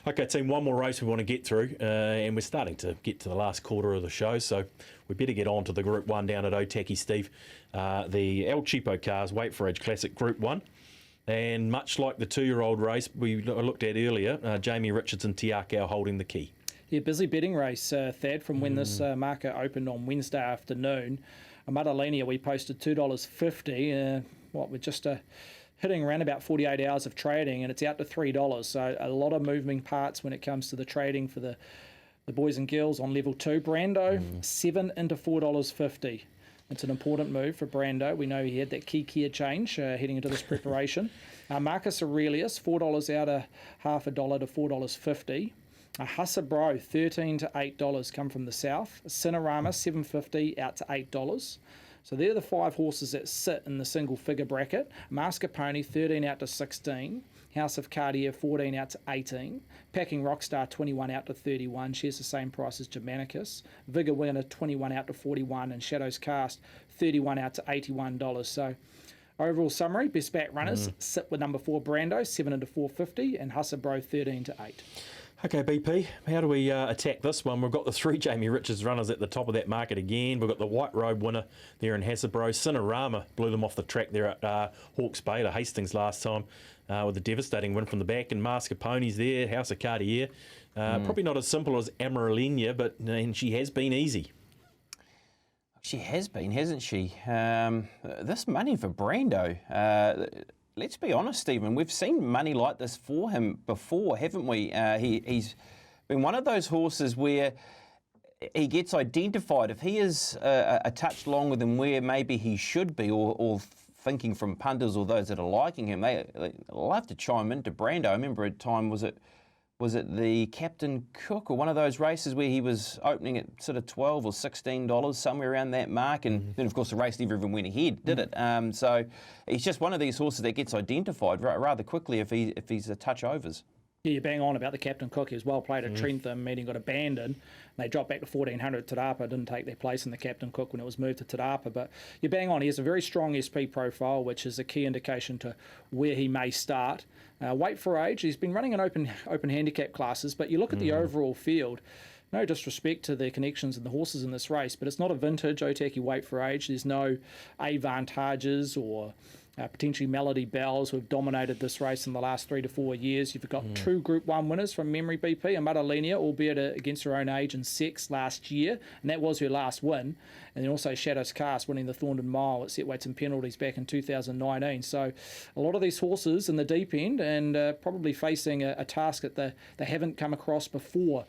Okay, team, one more race we want to get through, and we're starting to get to the last quarter of the show, so we better get on to the Group 1 down at Otaki, Steve. The El Cheapo Cars Wait for Age Classic Group 1. And much like the 2-year-old race we looked at earlier, Jamie Richardson Tiakau holding the key. Yeah, busy betting race, Thad, from when this market opened on Wednesday afternoon. Madalena, we posted $2.50. We're just hitting around about 48 hours of trading, and it's out to $3. So a lot of moving parts when it comes to the trading for the boys and girls on level 2. Brando, 7 into $4.50. It's an important move for Brando. We know he had that key gear change heading into this preparation. Marcus Aurelius, $4 out of half a dollar to $4.50. Hussabro, $13 to $8 come from the south. Cinerama, $7.50 out to $8. So they're the 5 horses that sit in the single figure bracket. Mascarpone, 13 out to 16. House of Cartier, 14 out to 18. Packing Rockstar, 21 out to 31. Shares the same price as Germanicus. Vigor Winner, 21 out to 41. And Shadows Cast, 31 out to $81. So overall summary, best back runners sit with number 4 Brando, 7 into $4.50. And Hussabro, 13 to 8. Okay, BP, how do we attack this one? We've got the 3 Jamie Richards runners at the top of that market again. We've got the White Robe winner there in Hasbro. Cinerama blew them off the track there at Hawke's Bay to Hastings last time with a devastating win from the back. And Mascarpone's there, House of Cartier. Probably not as simple as Amaralina, but and she has been easy. She has been, hasn't she? This money for Brando... let's be honest, Stephen, we've seen money like this for him before, haven't we? He's been one of those horses where he gets identified. If he is a touch longer than where maybe he should be, or thinking from punters or those that are liking him, they love to chime into Brando. I remember a time, was it the Captain Cook or one of those races where he was opening at sort of $12 or $16, somewhere around that mark, and then of course the race never even went ahead, did it? So he's just one of these horses that gets identified rather quickly if he's a touch overs. Yeah, you're bang on about the Captain Cook. He was well played at Trentham, meeting got abandoned. They dropped back to 1400. Tadapa didn't take their place in the Captain Cook when it was moved to Tadapa. But you're bang on. He has a very strong SP profile, which is a key indication to where he may start. Wait for age. He's been running in open handicap classes, but you look at the overall field. No disrespect to the connections and the horses in this race, but it's not a vintage Otaki Wait for Age. There's no Avantages or potentially Melody Bells who have dominated this race in the last 3 to 4 years. You've got 2 Group 1 winners from memory, BP. Madalena, albeit against her own age and sex last year, and that was her last win. And then also Shadows Cast winning the Thorndon Mile at set weights and penalties back in 2019. So a lot of these horses in the deep end and probably facing a task that they haven't come across before.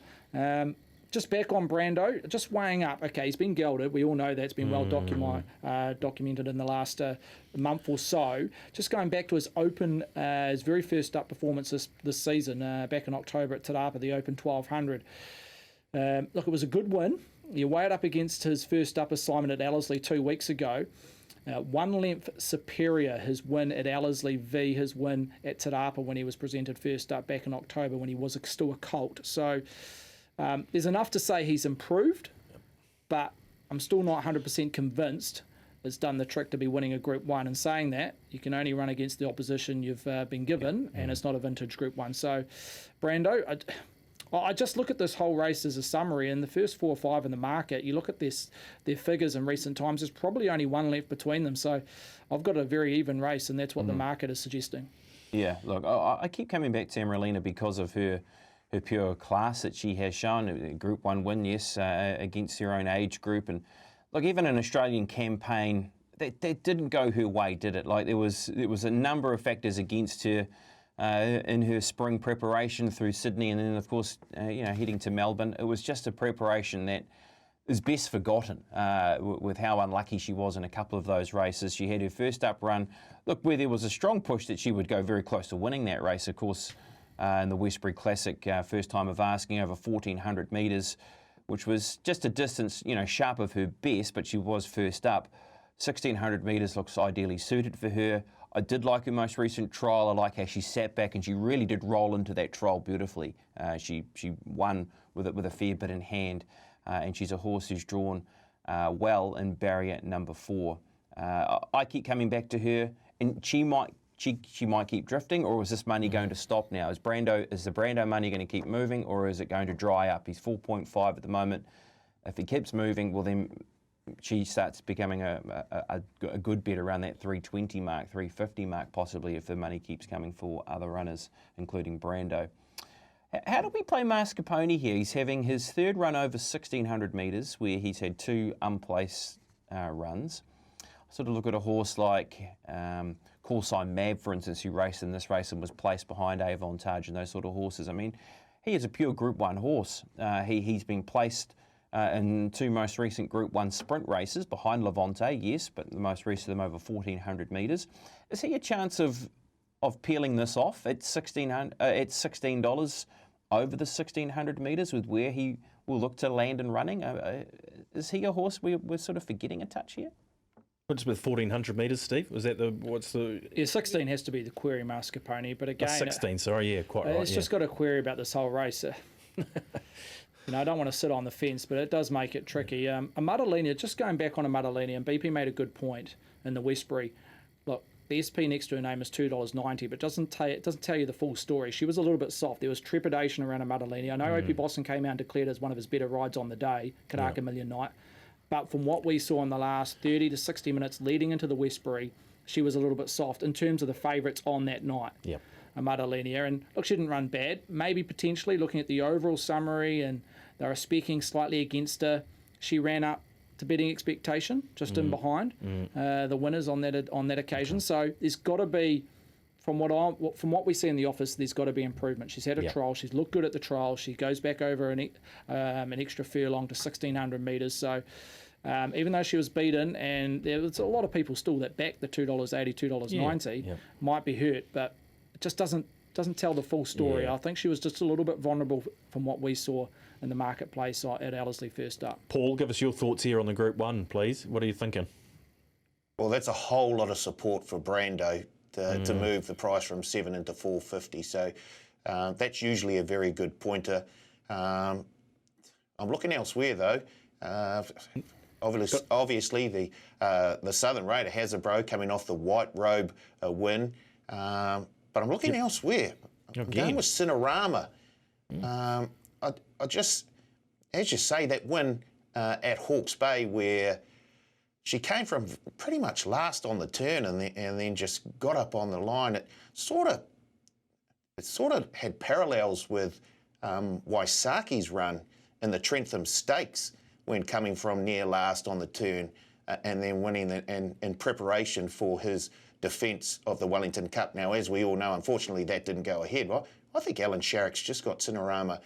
Just back on Brando, just weighing up. Okay, he's been gelded. We all know that's been well documented in the last month or so. Just going back to his very first up performance this season, back in October at Tadapa, the Open 1200. Look, it was a good win. You weigh it up against his first up assignment at Ellerslie 2 weeks ago. 1 length superior his win at Ellerslie v his win at Tadapa when he was presented first up back in October when he was still a colt. So there's enough to say he's improved, but I'm still not 100% convinced it's done the trick to be winning a Group 1. And saying that, you can only run against the opposition you've been given, and it's not a vintage Group 1. So, Brando, I just look at this whole race as a summary, and the first 4 or 5 in the market, you look at their figures in recent times, there's probably only 1 left between them. So I've got a very even race, and that's what the market is suggesting. Yeah, look, I keep coming back to Amaralina because of her pure class that she has shown. A Group 1 win, yes, against her own age group. And look, even an Australian campaign, that didn't go her way, did it? Like there was a number of factors against her in her spring preparation through Sydney, and then of course, heading to Melbourne. It was just a preparation that is best forgotten with how unlucky she was in a couple of those races. She had her first up run, look, where there was a strong push that she would go very close to winning that race, of course. In the Westbury Classic, first time of asking, over 1,400 metres, which was just a distance, sharp of her best, but she was first up. 1,600 metres looks ideally suited for her. I did like her most recent trial. I like how she sat back and she really did roll into that trial beautifully. She won with a fair bit in hand, and she's a horse who's drawn well in barrier number 4. I keep coming back to her, and she might she might keep drifting, or is this money going to stop now? Is the Brando money going to keep moving, or is it going to dry up? He's 4.5 at the moment. If he keeps moving, well then she starts becoming a good bet around that 320 mark, 350 mark possibly, if the money keeps coming for other runners, including Brando. How do we play Mascarpone here? He's having his third run over 1,600 metres, where he's had two unplaced runs. Sort of look at a horse like Call Sign Mab, for instance, who raced in this race and was placed behind Avantage and those sort of horses. I mean, he is a pure Group 1 horse. He's been placed in two most recent Group 1 sprint races behind Levante, yes, but the most recent of them over 1,400 metres. Is he a chance of peeling this off at $16 over the 1,600 metres with where he will look to land in running? Is he a horse we're sort of forgetting a touch here? What's with 1,400 metres, Steve? Was that what's the... Yeah, 16 has to be the query Mascarpone, but again... 16, sorry, yeah, quite right. It's just got a query about this whole race. I don't want to sit on the fence, but it does make it tricky. A Madalena, just going back on a Madalena, and BP made a good point in the Westbury. Look, the SP next to her name is $2.90, but it doesn't tell you the full story. She was a little bit soft. There was trepidation around a Madalena. I know OP Boston came out and declared as one of his better rides on the day, Karaka Million Night. But from what we saw in the last 30 to 60 minutes leading into the Westbury, she was a little bit soft in terms of the favourites on that night. Yep. A Madalena. And look, she didn't run bad. Maybe potentially looking at the overall summary, and they were speaking slightly against her. She ran up to betting expectation, just in behind the winners on that occasion. So there's got to be, from what we see in the office, there's got to be improvement. She's had a trial. She's looked good at the trial. She goes back over an extra furlong to 1,600 metres. So even though she was beaten, and there was a lot of people still that backed the $2.80, $2.90, might be hurt, but it just doesn't tell the full story. Yeah. I think she was just a little bit vulnerable from what we saw in the marketplace at Ellerslie first up. Paul, give us your thoughts here on the Group 1, please. What are you thinking? Well, that's a whole lot of support for Brando to move the price from 7 into 450. So that's usually a very good pointer. I'm looking elsewhere though. Obviously, the Southern Raider has a bro coming off the White Robe win, but I'm looking elsewhere. I'm going with Cinerama. I just, as you say, that win at Hawke's Bay, where she came from pretty much last on the turn and then just got up on the line. It sort of had parallels with Waisaki's run in the Trentham Stakes, when coming from near last on the turn and then winning in preparation for his defence of the Wellington Cup. Now, as we all know, unfortunately, that didn't go ahead. Well, I think Alan Sharrock's just got Cinerama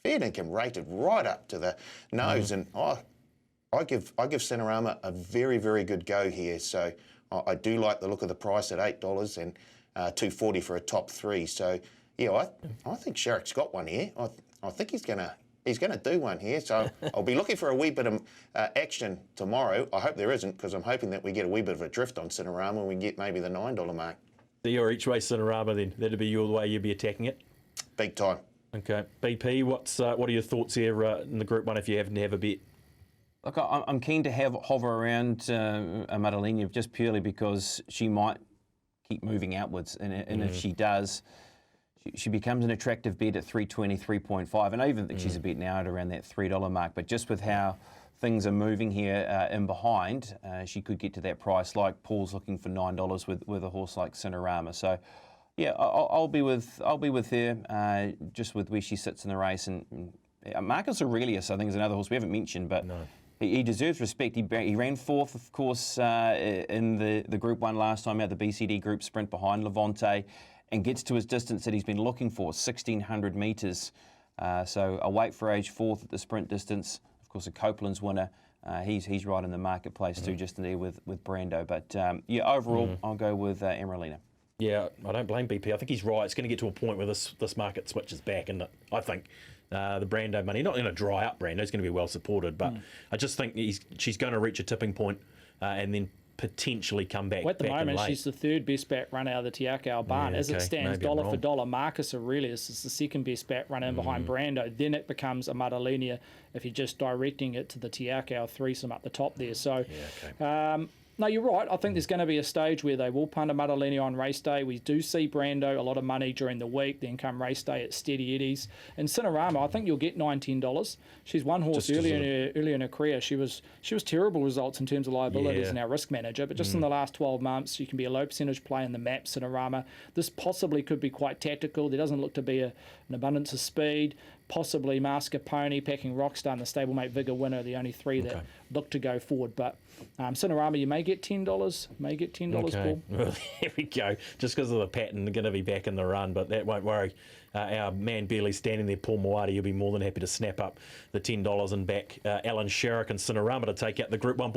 fair dinkum rated right up to the nose, and I give Cinerama a very, very good go here. So I do like the look of the price at $8 and $2.40 for a top three. So yeah, I think Sharrock's got one here. I think he's gonna do one here. So I'll be looking for a wee bit of action tomorrow. I hope there isn't, because I'm hoping that we get a wee bit of a drift on Cinerama and we get maybe the $9 mark. So you're each way Cinerama then. That'd be your way you'd be attacking it? Big time. Okay. BP, what are your thoughts here in the Group 1 if you happen to have a bet? Look, I'm keen to hover around a Madalena just purely because she might keep moving outwards, and if she does, she becomes an attractive bet at 3.20, 3.5, and I even think she's a bet now at around that $3 mark. But just with how things are moving here in behind, she could get to that price. Like Paul's looking for $9 with a horse like Cinerama. So yeah, I'll be with her just with where she sits in the race. And Marcus Aurelius, I think, is another horse we haven't mentioned, but he deserves respect. He ran fourth, of course, in the Group 1 last time out, the BCD Group Sprint behind Levante, and gets to his distance that he's been looking for, 1,600 metres. So a weight for age fourth at the sprint distance. Of course, a Copeland's winner. He's right in the marketplace too, just in there with Brando. But yeah, overall, I'll go with Emeralina. Yeah, I don't blame BP. I think he's right. It's going to get to a point where this market switches back, and I think the Brando money, not going to dry up. Brando's going to be well supported, but I just think she's going to reach a tipping point and then potentially come back. Well, at the moment, she's the third best back runner out of the Te Akau barn. As it stands, dollar for dollar, Marcus Aurelius is the second best back runner behind Brando. Then it becomes a Madalena if you're just directing it to the Te Akau threesome up the top there. So No, you're right. I think there's going to be a stage where they will punt a Matalini on race day. We do see Brando a lot of money during the week. Then come race day at steady eddies. And Cinerama, I think you'll get $19. She's one horse early in her career. She was terrible results in terms of liabilities in our risk manager. But just in the last 12 months, you can be a low percentage play in the map. Cinerama. This possibly could be quite tactical. There doesn't look to be an abundance of speed. Possibly Mascarpone, Packing Rockstar, and the stablemate Vigor Winner, the only three that look to go forward. But Cinerama, you may get $10. May get $10, Paul. Well, there we go. Just because of the pattern, they're going to be back in the run, but that won't worry. Our man barely standing there, Paul Moati, you'll be more than happy to snap up the $10 and back Alan Sherrick and Cinerama to take out the Group 1.